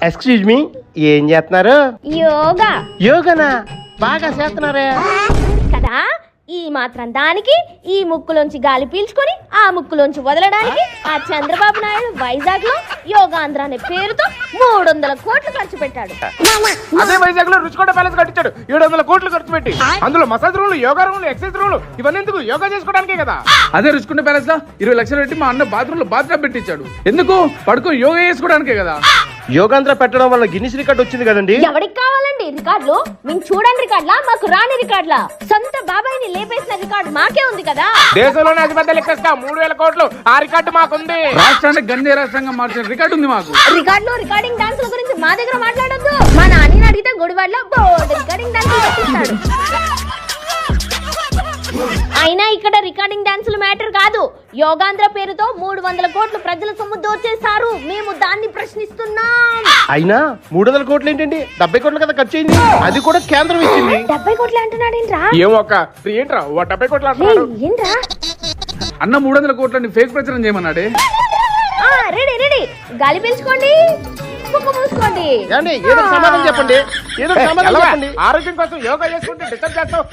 Excuse me, ఏం చేస్తున్నారు? యోగా. యోగానా? బాగా చేస్తున్నారే కదా. ఈ మాత్రం దానికి ఈ ముక్కులోంచి గాలి పీల్చుకొని ఆ ముక్కులోంచి వదలడానికి ఆ చంద్రబాబు నాయుడు వైజాగ్ లో యోగాంధ్ర అనే పేరుతో 300 కోట్లు ఖర్చు పెట్టాడు. అదే వైజాగ్ లో రుచికొండ ప్యాలెస్ కట్టించాడు 700 కోట్లు ఖర్చు పెట్టి. అందులో మసాజ్ రూములు, యోగా రూములు, ఎక్సర్సైజ్ రూములు ఇవన్నీ ఎందుకు? యోగా చేసుకోవడానికే కదా. అదే రుచికొండ ప్యాలెస్ లో 20 లక్షలు పెట్టి మా అన్న బాత్రూమ్ లో బాత్రూమ్ పెట్టించాడు. ఎందుకు? పడుకో యోగా చేసుకోవడానికే కదా. యోగాంధ్ర పెట్టడం వల్ల గిన్నిస్ రికార్డ్ వచ్చింది కదండి. ఎవరికి కావాలండి రికార్డులు? మేము చూడండి రికార్డులా, మాకు రాని రికార్డులా? సొంత బాబాయిని లేపేసిన రికార్డు మాకే ఉంది కదా. దేశంలోనే అతిపెద్ద లెక్కేస్తా 3000 కోట్లు. ఆ రికార్డు మాకుంది. రాష్ట్రాన్ని గంజే రాష్ట్రంగా మార్చిన రికార్డు ఉంది మాకు. రికార్డులు, రికార్డింగ్ డాన్సుల గురించి మా దగ్గర మాట్లాడొద్దు. మా నాన్నని అడిగితే గుడివాడలో బోర్డు రికార్డింగ్ డాన్సులు పెట్టిస్తాడు. అయినా ఇక్కడ రికార్డింగ్ డాన్సులు మ్యాటర్ కాదు. యోగాంధ్ర పేరుతో 300 కోట్లు ప్రజల సొమ్ము దోచేశారు. మేము దాన్ని ప్రశ్నిస్తున్నాం. అయినా 300 కోట్లు ఏంటండి? 70 కోట్లు కదా ఖర్చు అయింది. అది కూడా కేంద్రం ఇచ్చింది. 70 కోట్లు అంటున్నాడేంట్రా? ఏమో అక్క, ఏంట్రా 70 కోట్లు అంటున్నాడు? ఏంట్రా? అన్న 300 కోట్లని ఫేక్ ప్రచారం చేయమన్నాడే. Ready ready. గాలి పీల్చుకోండి, ముక్కు మూసుకోండి. ఏదో సమాధానం చెప్పండి. ఏదో సమాధానం చెప్పండి. ఆరోగ్యం కోసం యోగా చేసుకుంటే డిస్టర్బ్ చేస్తావు.